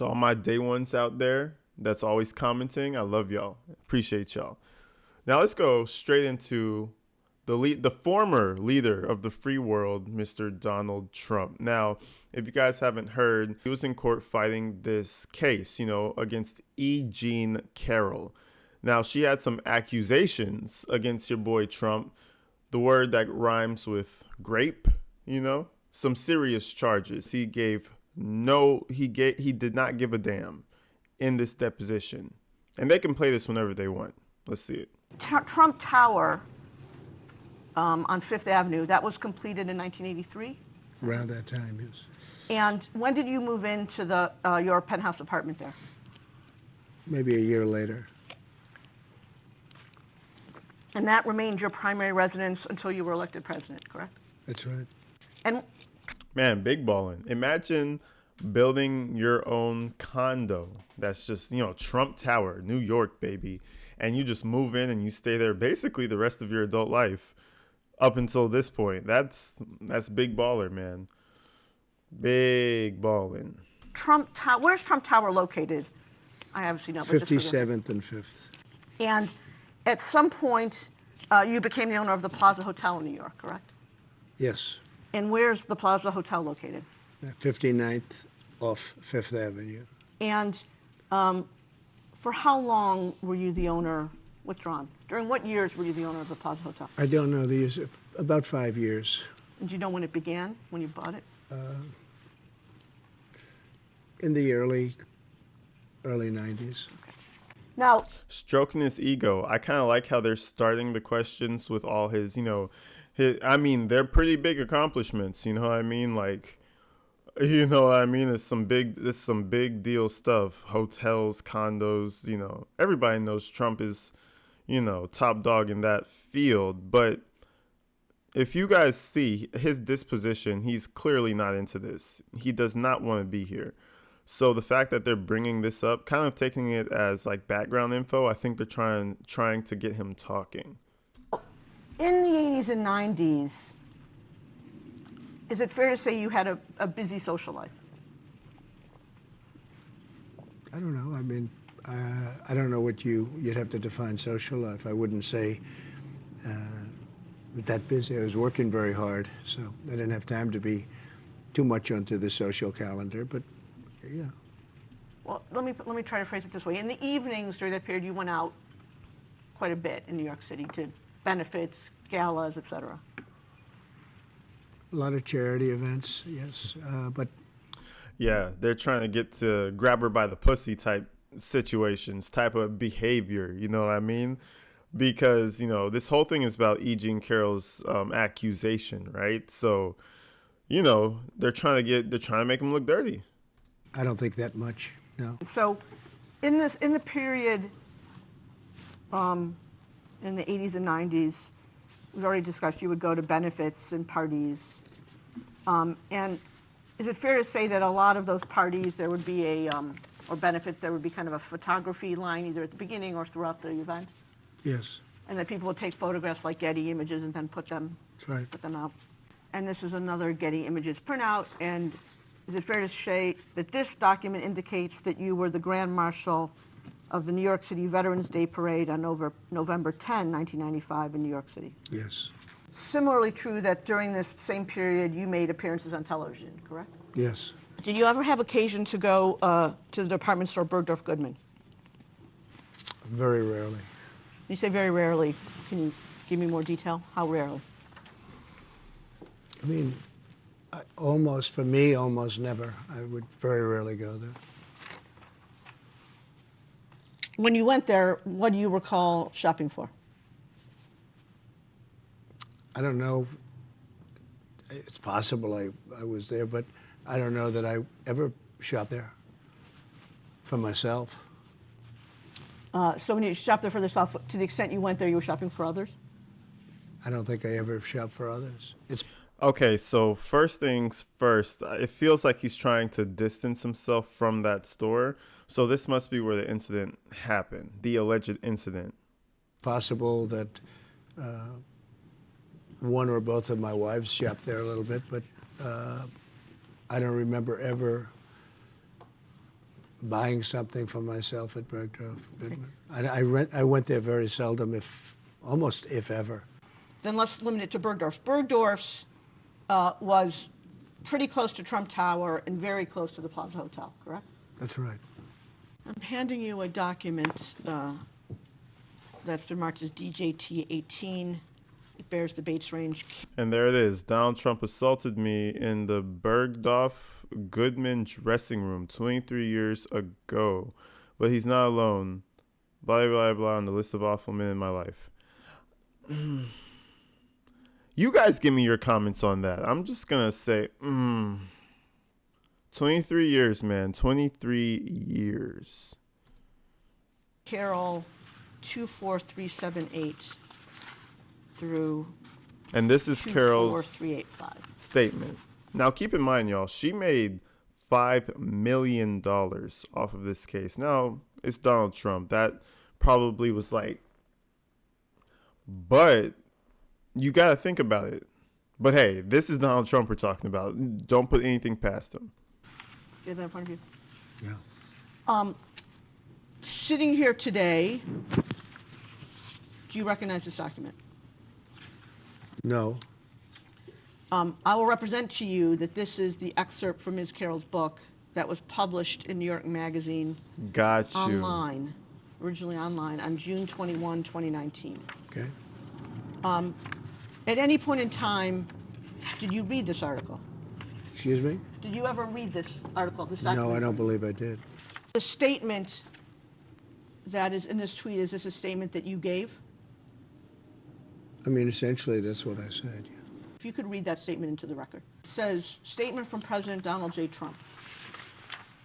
To all my day ones out there that's always commenting, I love y'all. Appreciate y'all. Now let's go straight into the former leader of the free world, Mr. Donald Trump. Now, if you guys haven't heard, he was in court fighting this case, against E. Jean Carroll. Now, she had some accusations against your boy Trump, the word that rhymes with grape, some serious charges. He did not give a damn in this deposition. And they can play this whenever they want. Let's see it. Trump Tower on Fifth Avenue, that was completed in 1983? Around that time, yes. And when did you move into your penthouse apartment there? Maybe a year later. And that remained your primary residence until you were elected president, correct? That's right. And man, big ballin'. Imagine building your own condo that's just, Trump Tower, New York, baby. And you just move in and you stay there basically the rest of your adult life up until this point. That's big baller, man. Big ballin'. Trump Tower, where's Trump Tower located? I obviously know. 57th and 5th. And at some point, you became the owner of the Plaza Hotel in New York, correct? Yes. And where's the Plaza Hotel located? 59th off Fifth Avenue. And for how long were you the owner withdrawn? During what years were you the owner of the Plaza Hotel? I don't know the years. About 5 years. And do you know when it began, when you bought it? In the early 90s. Okay. Now, stroking his ego. I kind of like how they're starting the questions with all his, they're pretty big accomplishments. You know what I mean? It's some big deal stuff. Hotels, condos, everybody knows Trump is, top dog in that field. But if you guys see his disposition, he's clearly not into this. He does not want to be here. So the fact that they're bringing this up, kind of taking it as like background info, I think they're trying to get him talking. in the 80s and 90s, is it fair to say you had a busy social life? I don't know. I mean, I don't know what you'd have to define social life. I wouldn't say that busy. I was working very hard, so I didn't have time to be too much onto the social calendar, but yeah. Well, let me try to phrase it this way. In the evenings during that period, you went out quite a bit in New York City to benefits, galas, et cetera. A lot of charity events, yes, but yeah, they're trying to get to grab her by the pussy type situations, type of behavior, you know what I mean? Because, you know, this whole thing is about E. Jean Carroll's accusation, right? So, you know, they're trying to make him look dirty. I don't think that much, no. So in the period in the 80s and 90s, we've already discussed you would go to benefits and parties. And is it fair to say that a lot of those parties, there would be or benefits, there would be kind of a photography line either at the beginning or throughout the event? Yes. And that people would take photographs like Getty Images and then put them out. And this is another Getty Images printout. And is it fair to say that this document indicates that you were the Grand Marshal of the New York City Veterans Day Parade on November 10, 1995 in New York City? Yes. Similarly true that during this same period you made appearances on television, correct? Yes. Did you ever have occasion to go to the department store Bergdorf Goodman? Very rarely. You say very rarely. Can you give me more detail? How rarely? I mean, almost never. I would very rarely go there. When you went there, what do you recall shopping for? I don't know. It's possible I was there, but I don't know that I ever shopped there for myself. So when you shopped there for yourself, to the extent you went there, you were shopping for others? I don't think I ever shopped for others. Okay, so first things first, it feels like he's trying to distance himself from that store. So this must be where the incident happened, the alleged incident. Possible that one or both of my wives shopped there a little bit, but I don't remember ever buying something for myself at Bergdorf Goodman. I went there very seldom, almost if ever. Then let's limit it to Bergdorf's. Bergdorf's was pretty close to Trump Tower and very close to the Plaza Hotel, correct? That's right. I'm handing you a document that's been marked as DJT 18. It bears the Bates range. And there it is. Donald Trump assaulted me in the Bergdorf Goodman dressing room 23 years ago. But he's not alone. Blah, blah, blah, on the list of awful men in my life. You guys give me your comments on that. I'm just going to say, 23 years, man. 23 years. Carol 24378 through And this is Carol's 24385. statement. Now, keep in mind, y'all, she made $5 million off of this case. Now, it's Donald Trump. That probably was like, but you got to think about it. But hey, this is Donald Trump we're talking about. Don't put anything past him. You have that in front of you? Yeah. Sitting here today, do you recognize this document? No. I will represent to you that this is the excerpt from Ms. Carroll's book that was published in New York Magazine Got you. online, originally online, on June 21, 2019. Okay. At any point in time, did you read this article? Excuse me? Did you ever read this article, this No, document? I don't believe I did. The statement that is in this tweet, is this a statement that you gave? I mean, essentially, that's what I said. Yeah. If you could read that statement into the record. It says, statement from President Donald J. Trump.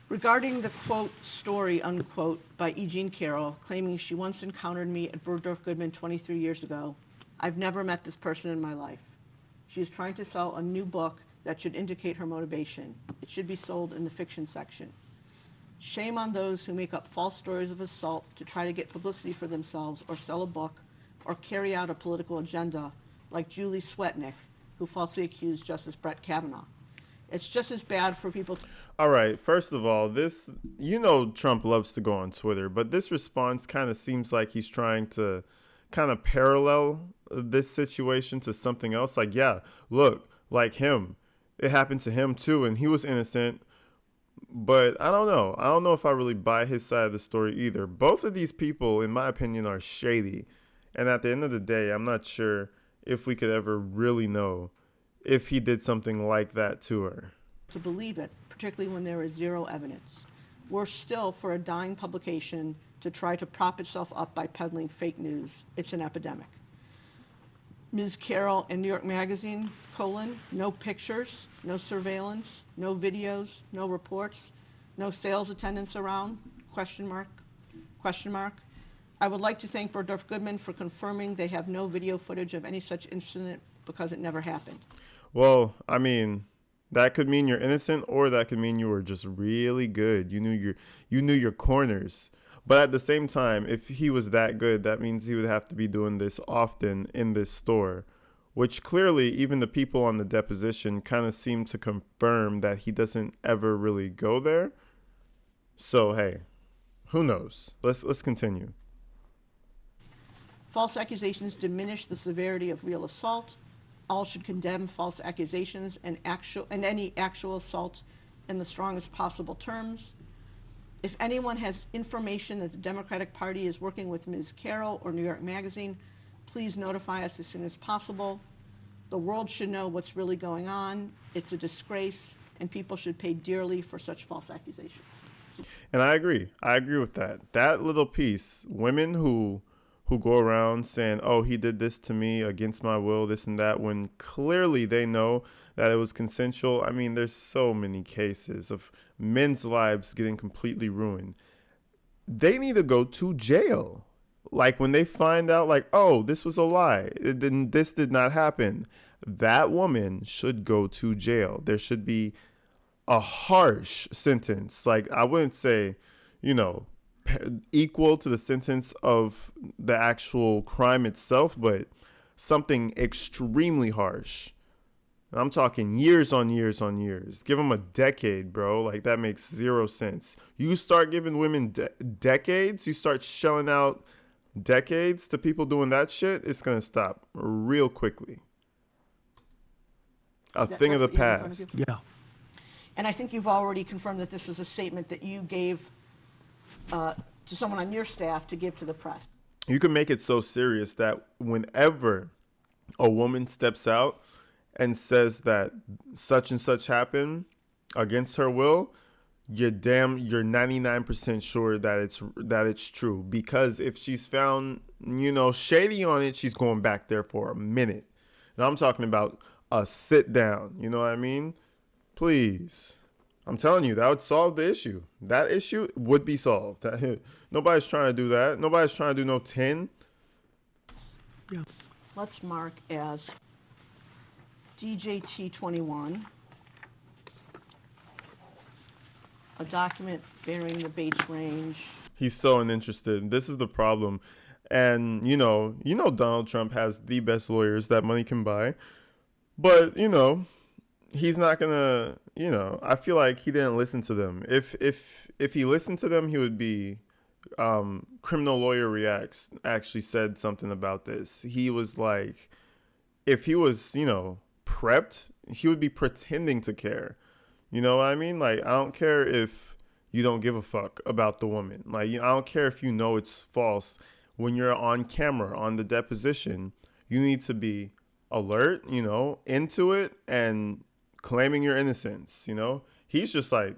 Regarding the, quote, story, unquote, by E. Jean Carroll, claiming she once encountered me at Bergdorf Goodman 23 years ago, I've never met this person in my life. She is trying to sell a new book that should indicate her motivation. It should be sold in the fiction section. Shame on those who make up false stories of assault to try to get publicity for themselves or sell a book or carry out a political agenda, like Julie Swetnick, who falsely accused Justice Brett Kavanaugh. It's just as bad for people to... All right. First of all, this, Trump loves to go on Twitter, but this response kind of seems like he's trying to kind of parallel this situation to something else. Like, yeah, look, like him, it happened to him too, and he was innocent. But I don't know. I don't know if I really buy his side of the story either. Both of these people, in my opinion, are shady. And at the end of the day, I'm not sure if we could ever really know if he did something like that to her. to believe it, particularly when there is zero evidence. Worse still, for a dying publication to try to prop itself up by peddling fake news. It's an epidemic. Ms. Carroll in New York Magazine, no pictures, no surveillance, no videos, no reports, no sales attendants around, question mark. I would like to thank Bergdorf Goodman for confirming they have no video footage of any such incident because it never happened. Well, I mean, that could mean you're innocent, or that could mean you were just really good. You knew your corners. But at the same time, if he was that good, that means he would have to be doing this often in this store, which clearly even the people on the deposition kind of seem to confirm that he doesn't ever really go there. So, hey, who knows? Let's continue. False accusations diminish the severity of real assault. All should condemn false accusations and any actual assault in the strongest possible terms. If anyone has information that the Democratic Party is working with Ms. Carroll or New York Magazine, please notify us as soon as possible. The world should know what's really going on. It's a disgrace, and people should pay dearly for such false accusations. And I agree. I agree with that. That little piece, women who go around saying, oh, he did this to me against my will, this and that, when clearly they know that it was consensual. I mean, there's so many cases of men's lives getting completely ruined. They need to go to jail. Like when they find out, like, oh, this was a lie, this did not happen, that woman should go to jail. There should be a harsh sentence. Like, I wouldn't say, equal to the sentence of the actual crime itself, but something extremely harsh I'm talking years on years on years. Give them a decade, bro. Like, that makes zero sense. You start giving women decades, you start shelling out decades to people doing that shit, it's going to stop real quickly. A thing of That's the what you have in front of past. you? Yeah. And I think you've already confirmed that this is a statement that you gave to someone on your staff to give to the press. You can make it so serious that whenever a woman steps out and says that such and such happened against her will, you're 99% sure that it's true. Because if she's found, shady on it, she's going back there for a minute. And I'm talking about a sit down. You know what I mean? Please. I'm telling you, that would solve the issue. That issue would be solved. Nobody's trying to do that. Nobody's trying to do no 10. Yeah. Let's mark as DJT 21, a document bearing the base range. He's so uninterested. This is the problem. And, Donald Trump has the best lawyers that money can buy. But, he's not going to, I feel like he didn't listen to them. If he listened to them, he would be, Criminal Lawyer Reacts actually said something about this. He was like, if he was, prepped, he would be pretending to care. You know what I mean? Like, I don't care if you don't give a fuck about the woman. Like, I don't care if you know it's false. When you're on camera, on the deposition, you need to be alert, into it and claiming your innocence, He's just like,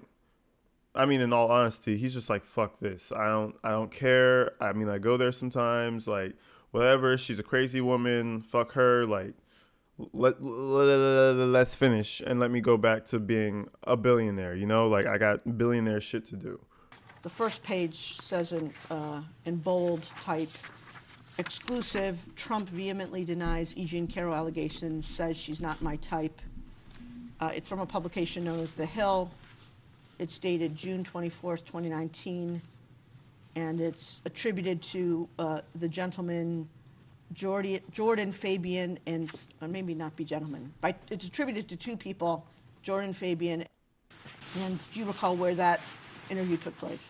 in all honesty, he's just like, fuck this. I don't care. I go there sometimes, like, whatever. She's a crazy woman. Fuck her. Like, let's finish and let me go back to being a billionaire, Like, I got billionaire shit to do. The first page says in bold type, exclusive, Trump vehemently denies E. Jean Carroll allegations, says she's not my type. It's from a publication known as The Hill. It's dated June 24th, 2019, and it's attributed to the gentleman Jordan Fabian, and or maybe not be gentleman, but it's attributed to two people, Jordan Fabian. And do you recall where that interview took place?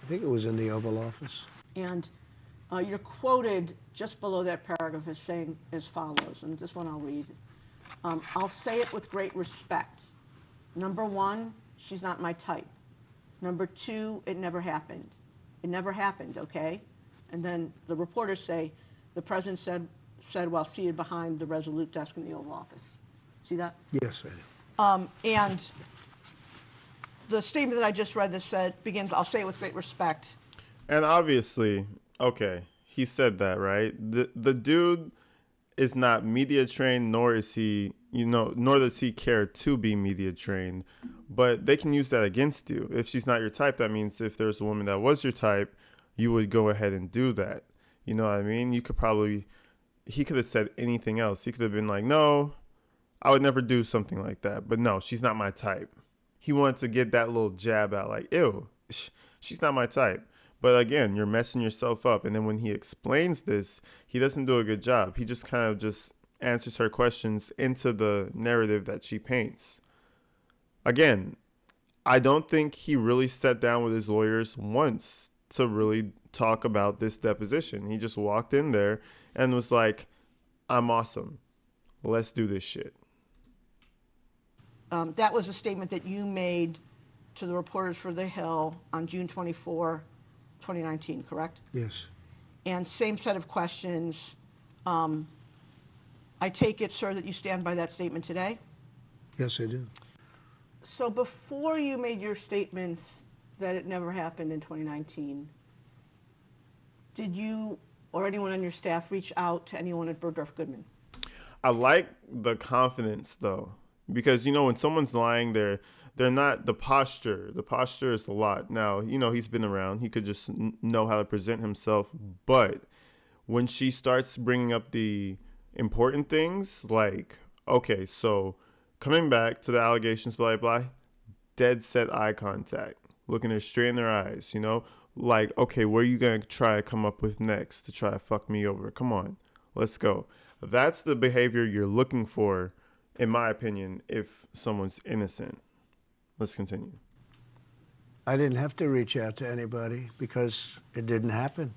I think it was in the Oval Office. And you're quoted just below that paragraph as saying as follows, and this one I'll read. I'll say it with great respect. Number one, she's not my type. Number two, it never happened. It never happened, okay? And then the reporters say, the president said while seated behind the Resolute desk in the Oval Office. See that? Yes, I do. And the statement that I just read that begins, I'll say it with great respect. And obviously, okay, he said that, right? The dude is not media trained, nor is he, nor does he care to be media trained. But they can use that against you. If she's not your type, that means if there's a woman that was your type, you would go ahead and do that. You know what I mean? He could have said anything else. He could have been like, no, I would never do something like that. But no, she's not my type. He wanted to get that little jab out, like, ew, she's not my type. But again, you're messing yourself up. And then when he explains this, he doesn't do a good job. He just kind of just answers her questions into the narrative that she paints. Again, I don't think he really sat down with his lawyers once to really talk about this deposition. He just walked in there and was like, I'm awesome. Let's do this shit. That was a statement that you made to the reporters for The Hill on June 24, 2019, correct? Yes. And same set of questions. I take it, sir, that you stand by that statement today? Yes, I do. So before you made your statements that it never happened in 2019, did you or anyone on your staff reach out to anyone at Bergdorf Goodman? I like the confidence, though, because, when someone's lying, they're not the posture. The posture is a lot. Now, he's been around. He could just know how to present himself. But when she starts bringing up the important things, like, okay, so coming back to the allegations, blah, blah, dead set eye contact, looking her straight in her eyes, like, okay, what are you going to try to come up with next to try to fuck me over? Come on, let's go. That's the behavior you're looking for in my opinion, if someone's innocent. Let's continue. I didn't have to reach out to anybody because it didn't happen.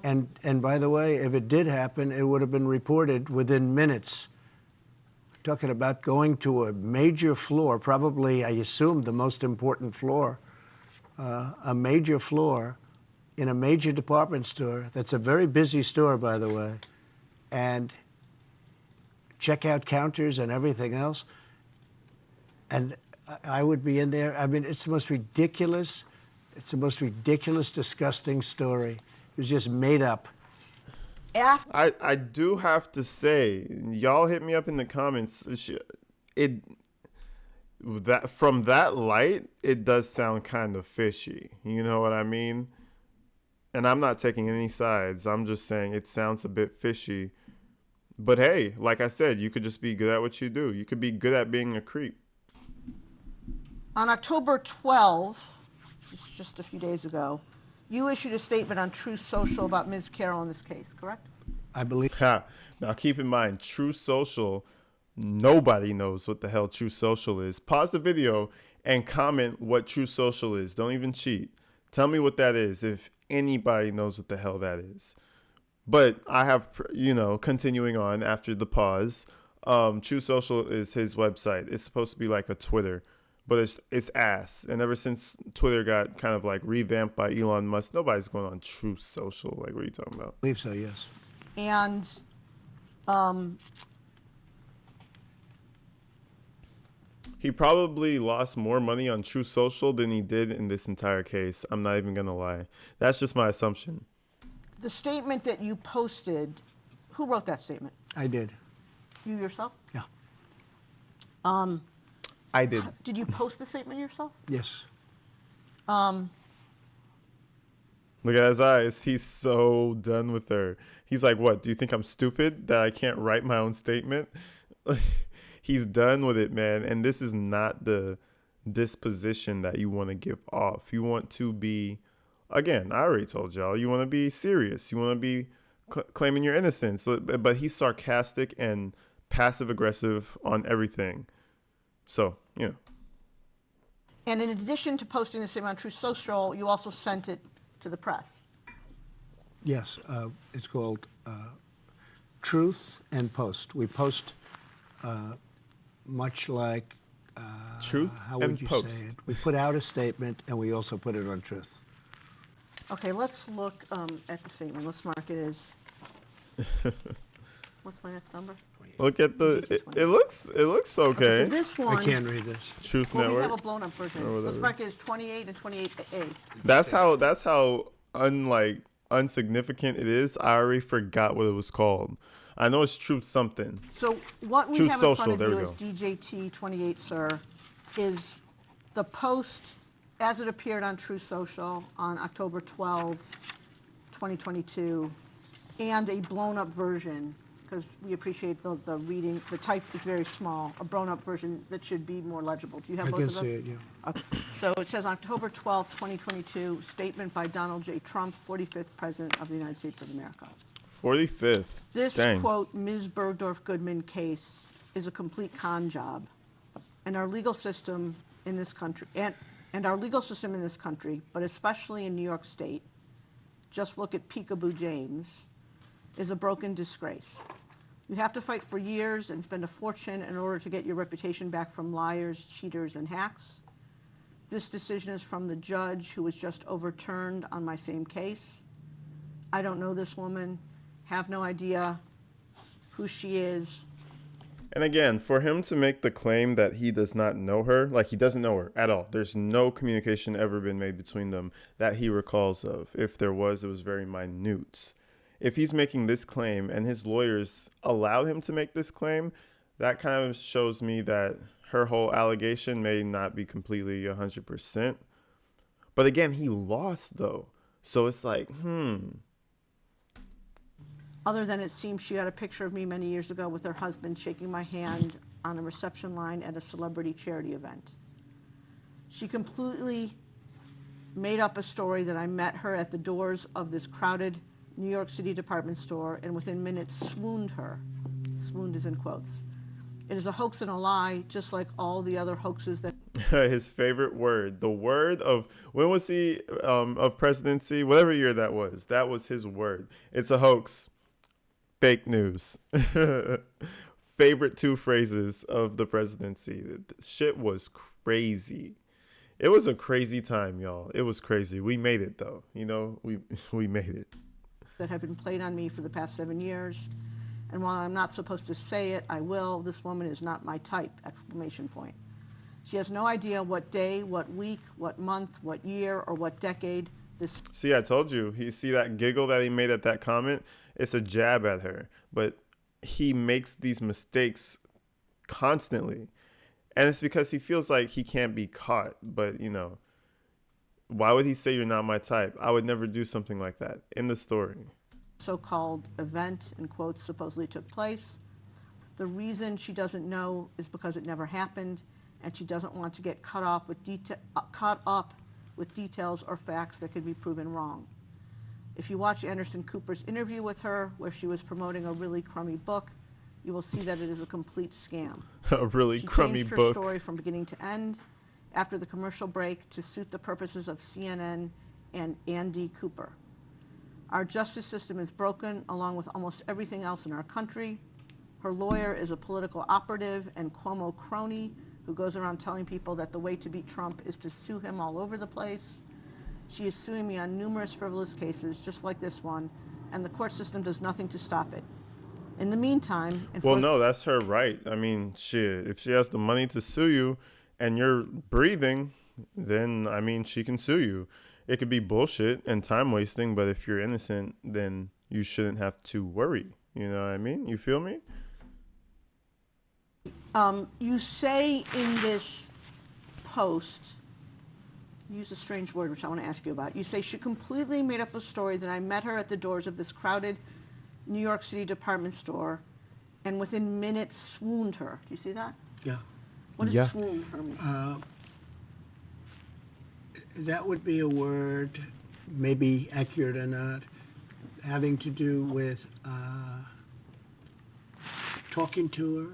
And by the way, if it did happen, it would have been reported within minutes. Talking about going to a major floor, probably, I assume, the most important floor, a major floor in a major department store. That's a very busy store, by the way. And checkout counters and everything else. And I would be in there. I mean, it's the most ridiculous, disgusting story. It was just made up. I do have to say, y'all hit me up in the comments. From that light, it does sound kind of fishy. You know what I mean? And I'm not taking any sides. I'm just saying it sounds a bit fishy. But hey, like I said, you could just be good at what you do. You could be good at being a creep. On October 12, just a few days ago, you issued a statement on Truth Social about Ms. Carroll in this case, correct? I believe. Ha. Now keep in mind, True Social, nobody knows what the hell True Social is. Pause the video and comment what True Social is. Don't even cheat. Tell me what that is if anybody knows what the hell that is. But I have, continuing on after the pause, True Social is his website. It's supposed to be like a Twitter, but it's ass. And ever since Twitter got kind of like revamped by Elon Musk, nobody's going on True Social. Like, what are you talking about? I believe so, yes. And he probably lost more money on True Social than he did in this entire case. I'm not even going to lie. That's just my assumption. the statement that you posted, who wrote that statement? I did. You yourself? Yeah. I did. Did you post the statement yourself? Yes. Look at his eyes. He's so done with her. He's like, what? Do you think I'm stupid that I can't write my own statement? He's done with it, man. And this is not the disposition that you want to give off. You want to be, again, I already told y'all, you want to be serious. You want to be claiming your innocence. So, but he's sarcastic and passive aggressive on everything. So, yeah. And in addition to posting the statement on Truth Social, you also sent it to the press. Yes. It's called Truth and Post. We post much like Truth how and would you Post. say it? We put out a statement and we also put it on Truth. Okay, let's look at the statement. Let's mark it as. What's my next number? Look at the. It looks So okay. this one. I can't read this. Truth Well, we have Network. a blown up version. Or Let's whatever. mark it as 28 and 28A. That's how unsignificant it is. I already forgot what it was called. I know it's Truth something. So what we Truth have in front Social, of there you we as go. DJT28, sir, is the post as it appeared on True Social on October 12, 2022, and a blown-up version, because we appreciate the reading. The type is very small, a blown-up version that should be more legible. Do you have I both can of those? see it, yeah. Okay. So it says October 12, 2022, statement by Donald J. Trump, 45th President of the United States of America. 45th. This, Dang. quote, Ms. Bergdorf Goodman case is a complete con job. And our legal system in this country, and our legal system in this country, but especially in New York State, just look at Peekaboo James, is a broken disgrace. You have to fight for years and spend a fortune in order to get your reputation back from liars, cheaters, and hacks. This decision is from the judge who was just overturned on my same case. I don't know this woman. Have no idea who she is. And again, for him to make the claim that he does not know her, like he doesn't know her at all. There's no communication ever been made between them that he recalls of. If there was, it was very minute. If he's making this claim and his lawyers allowed him to make this claim, that kind of shows me that her whole allegation may not be completely 100%. But again, he lost though. So it's like, Other than it seems she had a picture of me many years ago with her husband shaking my hand on a reception line at a celebrity charity event. She completely made up a story that I met her at the doors of this crowded New York City department store and within minutes swooned her. Swooned is in quotes. It is a hoax and a lie, just like all the other hoaxes that His favorite word, the word of when was he of presidency, whatever year that was his word. It's a hoax, fake news. Favorite two phrases of the presidency. Shit was crazy. It was a crazy time, y'all. It was crazy. We made it though. You know, we made it. that have been played on me for the past 7 years. And while I'm not supposed to say it, I will. This woman is not my type, exclamation point. She has no idea what day, what week, what month, what year, or what decade this. See, I told you. You see that giggle that he made at that comment? It's a jab at her. But he makes these mistakes constantly. And it's because he feels like he can't be caught. But, you know, why would he say you're not my type? I would never do something like that in the story. So-called event, in quotes, supposedly took place. The reason she doesn't know is because it never happened, and she doesn't want to get caught up with details or facts that could be proven wrong. If you watch Anderson Cooper's interview with her, where she was promoting a really crummy book, you will see that it is a complete scam. A really crummy She changed her book. story from beginning to end after the commercial break to suit the purposes of CNN and Andy Cooper. Our justice system is broken, along with almost everything else in our country. Her lawyer is a political operative and Cuomo crony who goes around telling people that the way to beat Trump is to sue him all over the place. She is suing me on numerous frivolous cases, just like this one, and the court system does nothing to stop it. In the meantime... Well, no, that's her right. I mean, shit, if she has the money to sue you and you're breathing, then, I mean, she can sue you. It could be bullshit and time wasting, but if you're innocent, then you shouldn't have to worry. You know what I mean? You feel me? You say in this post, use a strange word, which I want to ask you about. You say she completely made up a story that I met her at the doors of this crowded New York City department store and within minutes swooned her. Do you see that? Yeah. What does Yeah. swoon her mean? That would be a word, maybe accurate or not, having to do with talking to her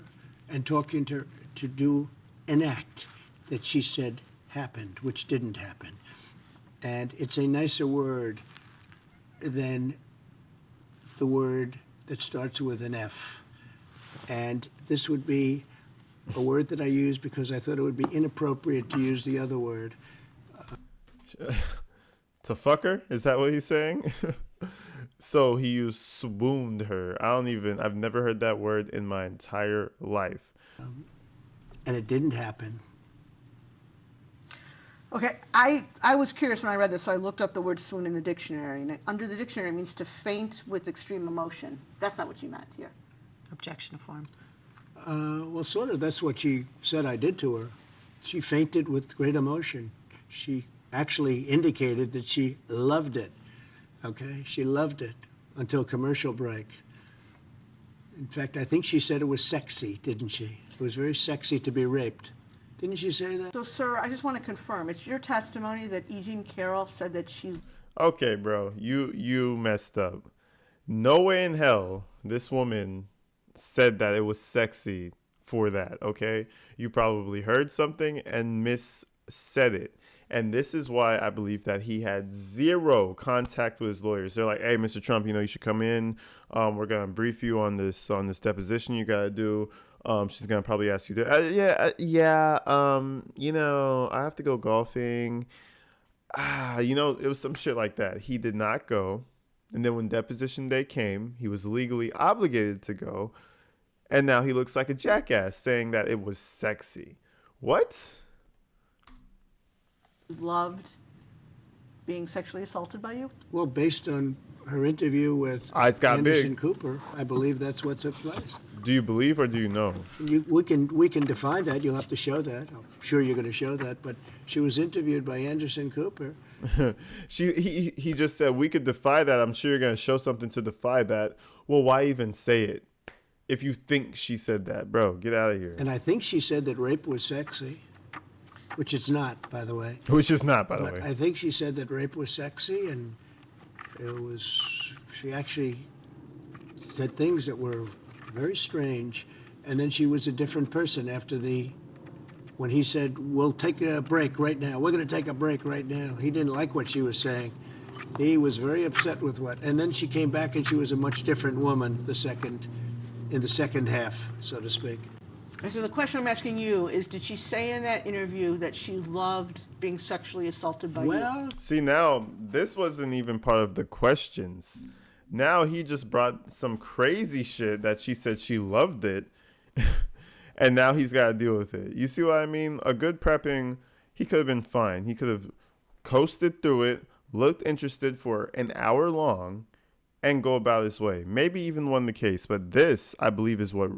and talking to her to do an act that she said happened, which didn't happen. And it's a nicer word than the word that starts with an F. And this would be a word that I use because I thought it would be inappropriate to use the other word. To fuck her? Is that what he's saying? So he used swooned her. I've never heard that word in my entire life. And it didn't happen. Okay, I was curious when I read this, so I looked up the word swoon in the dictionary. And under the dictionary, it means to faint with extreme emotion. That's not what you meant here. Objection form. Well, sort of. That's what she said I did to her. She fainted with great emotion. She actually indicated that she loved it. Okay? She loved it until commercial break. In fact, I think she said it was sexy, didn't she? It was very sexy to be raped. Didn't she say that? So, sir, I just want to confirm, it's your testimony that E. Jean Carroll said that she Okay, bro, you messed up. No way in hell this woman said that it was sexy for that, okay? You probably heard something and missaid it. And this is why I believe that he had zero contact with his lawyers. They're like, "Hey, Mr. Trump, you know, you should come in. We're gonna brief you on this deposition you gotta do. She's gonna probably ask you to, you know, I have to go golfing. You know, it was some shit like that. He did not go. And then when deposition day came, he was legally obligated to go. And now he looks like a jackass saying that it was sexy. What? loved being sexually assaulted by you? Well, based on her interview with Eyes got Anderson big. Cooper, I believe that's what took place. Do you believe or do you know? We can define that. You'll have to show that. I'm sure you're going to show that. But she was interviewed by Anderson Cooper. He just said we could defy that. I'm sure you're gonna show something to defy that. Well, why even say it if you think she said that, bro? Get out of here. And I think she said that rape was sexy, which it's not, by the way. Which is not, by the But way. I think she said that rape was sexy, and it was. She actually said things that were very strange, And then she was a different person after when he said, we'll take a break right now. We're going to take a break right now. He didn't like what she was saying. He was very upset with and then she came back and she was a much different woman in the second half, so to speak. And so the question I'm asking you is, did she say in that interview that she loved being sexually assaulted by you? Well, See, now this wasn't even part of the questions. Now he just brought some crazy shit that she said she loved it. And now he's got to deal with it. You see what I mean? A good prepping, he could have been fine. He could have coasted through it, looked interested for an hour long, and go about his way. Maybe even won the case. But this, I believe, is what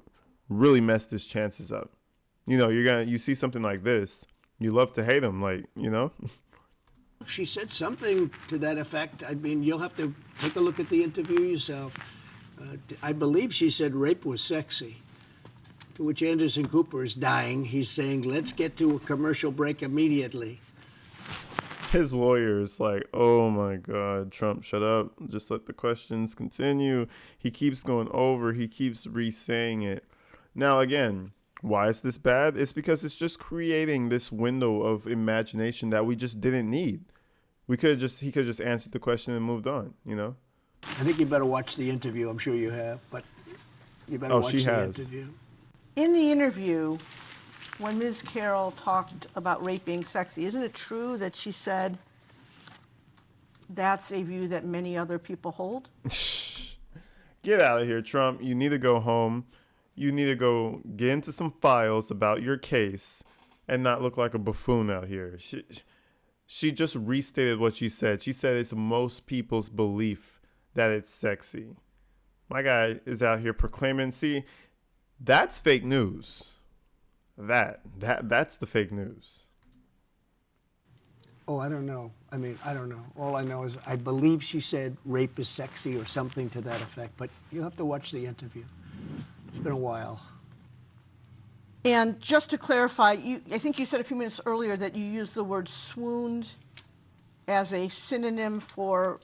really messed his chances up. You know, you see something like this, you love to hate him, like, you know? she said something to that effect. I mean, you'll have to take a look at the interview yourself. I believe she said rape was sexy. To which Anderson Cooper is dying. He's saying, let's get to a commercial break immediately. His lawyer is like, oh my God, Trump, shut up. Just let the questions continue. He keeps going over. He keeps re-saying it. Now, again, why is this bad? It's because it's just creating this window of imagination that we just didn't need. He could have just answered the question and moved on, you know? I think you better watch the interview. I'm sure you have, but you better watch the interview. In the interview, when Ms. Carroll talked about rape being sexy, isn't it true that she said that's a view that many other people hold? Get out of here, Trump. You need to go home. You need to go get into some files about your case and not look like a buffoon out here. She just restated what she said. She said it's most people's belief that it's sexy. My guy is out here proclaiming, see, that's fake news. That's the fake news. Oh, I don't know. I mean, I don't know. All I know is I believe she said rape is sexy or something to that effect, but you have to watch the interview. It's been a while. And just to clarify, I think you said a few minutes earlier that you used the word swooned as a synonym for,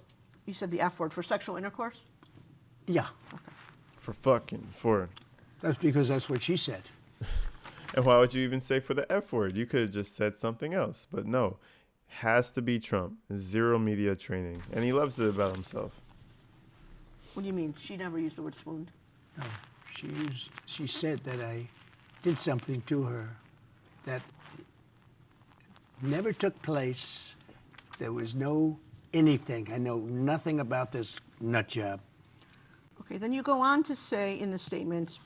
you said the F word, for sexual intercourse? Yeah. For That's because that's what she said. And why would you even say for the F word? You could have just said something else. But no, has to be Trump. Zero media training. And he loves it about himself. What do you mean? She never used the word swooned. No, she said that I did something to her that never took place. There was no anything. I know nothing about this nut job. Okay, then you go on to say in the statement,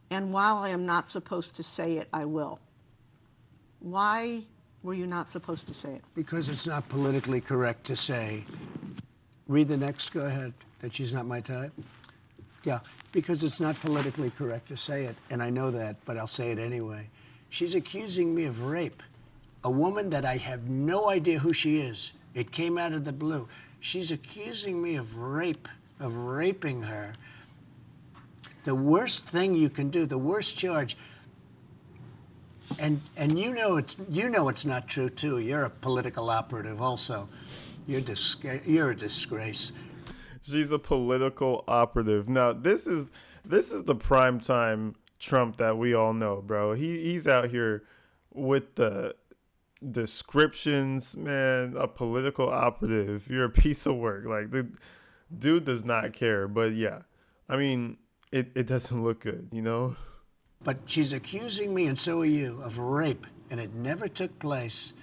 and while I am not supposed to say it, I will. Why were you not supposed to say it? Because it's not politically correct to say. Read the next, go ahead, that she's not my type. Yeah, because it's not politically correct to say it, and I know that, but I'll say it anyway. She's accusing me of rape. A woman that I have no idea who she is. It came out of the blue. She's accusing me of rape, of raping her. The worst thing you can do, the worst charge, and you know it's not true too. You're a political operative also. You're a disgrace. She's a political operative. Now, this is the primetime Trump that we all know, bro. He's out here with the descriptions, man. A political operative. You're a piece of work. Like, the dude does not care. But yeah, I mean, it doesn't look good, you know? But she's accusing me, and so are you, of rape, and it never took place.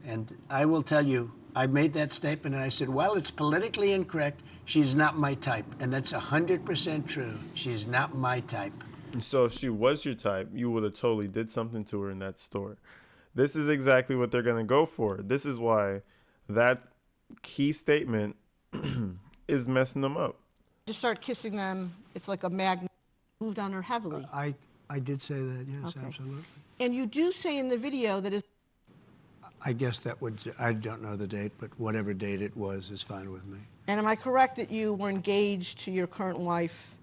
And I will tell you, I made that statement, and I said, well, it's politically incorrect. She's not my type. And that's 100% true. She's not my type. And so if she was your type, you would have totally did something to her in that store. This is exactly what they're going to go for. This is why that key statement is messing them up. Just start kissing them. It's like a magnet moved on her heavily. I did say that, yes, Okay. absolutely. And you do say in the video that it's I guess that would, I don't know the date, but whatever date it was is fine with me. And am I correct that you were engaged to your current wife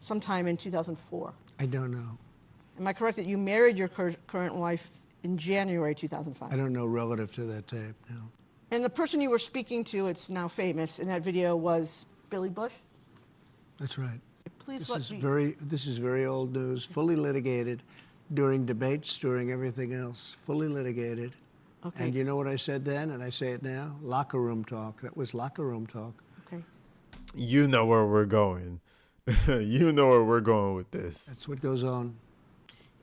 sometime in 2004? I don't know. Am I correct that you married your current wife in January 2005? I don't know relative to that tape, no. And the person you were speaking to, it's now famous, in that video was Billy Bush? That's right. Please please This is very old news, fully litigated during debates, during everything else, fully litigated. Okay. And you know what I said then, and I say it now? Locker room talk. That was locker room talk. Okay. You know where we're going. You know where we're going with this. That's what goes on.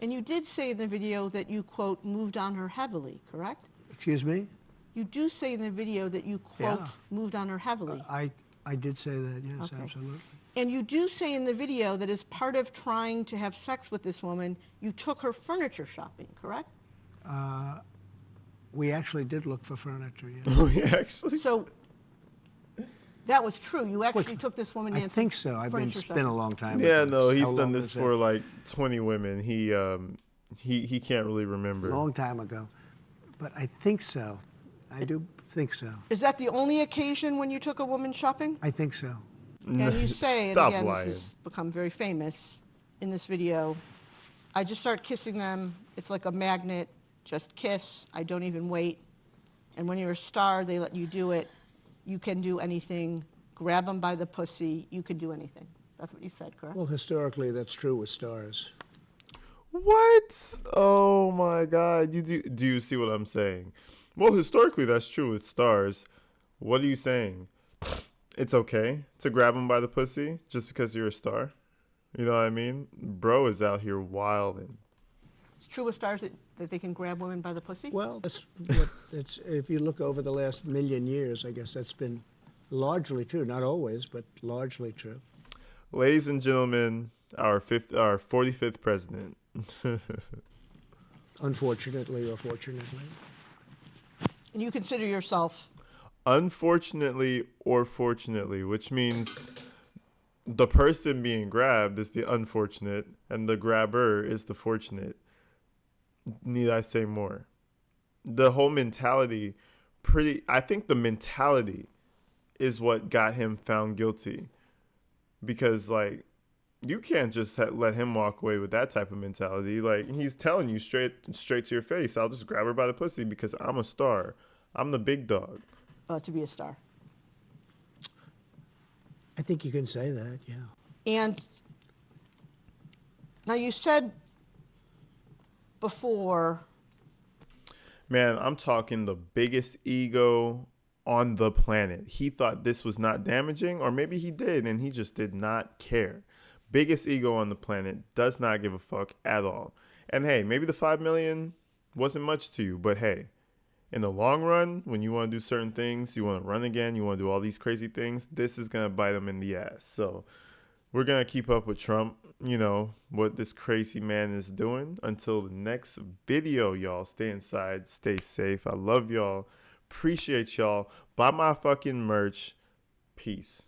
And you did say in the video that you, quote, moved on her heavily, correct? Excuse me? You do say in the video that you, quote, Yeah. moved on her heavily. I did say that, yes, Okay. absolutely. And you do say in the video that as part of trying to have sex with this woman, you took her furniture shopping, correct? We actually did look for furniture, yes. We actually. So that was true. You actually took this woman I dancing. think so. furniture It's been a shopping. long time Yeah, ago. no, he's How done long this was for that? like 20 women. He can't really remember. Long time ago. But I think so. I do think so. Is that the only occasion when you took a woman shopping? I think so. And you say, and Stop again, lying. this has become very famous in this video, I just start kissing them. It's like a magnet. Just kiss. I don't even wait. And when you're a star, they let you do it. You can do anything. Grab them by the pussy. You can do anything. That's what you said, correct? Well, historically, that's true with stars. What? Oh my God! Do you see what I'm saying? Well, historically, that's true with stars. What are you saying? It's okay to grab them by the pussy just because you're a star. You know what I mean? Bro is out here wilding. It's true with stars that they can grab women by the pussy? Well, that's what it's. If you look over the last million years, I guess that's been largely true. Not always, but largely true. Ladies and gentlemen, our 45th president. Unfortunately or fortunately. And you consider yourself, Unfortunately or fortunately, which means the person being grabbed is the unfortunate and the grabber is the fortunate. Need I say more? The whole mentality, I think the mentality is what got him found guilty. Because, like, you can't just let him walk away with that type of mentality. Like, he's telling you straight to your face, I'll just grab her by the pussy because I'm a star. I'm the big dog. to be a star. I think you can say that, yeah. And now you said before, Man, I'm talking the biggest ego on the planet. He thought this was not damaging, or maybe he did, and he just did not care. Biggest ego on the planet, does not give a fuck at all. And hey, maybe the 5 million wasn't much to you, but hey, in the long run, when you want to do certain things, you want to run again, you want to do all these crazy things, this is going to bite him in the ass. So we're going to keep up with Trump, you know, what this crazy man is doing. Until the next video, y'all, stay inside, stay safe. I love y'all. Appreciate y'all. Buy my fucking merch. Peace.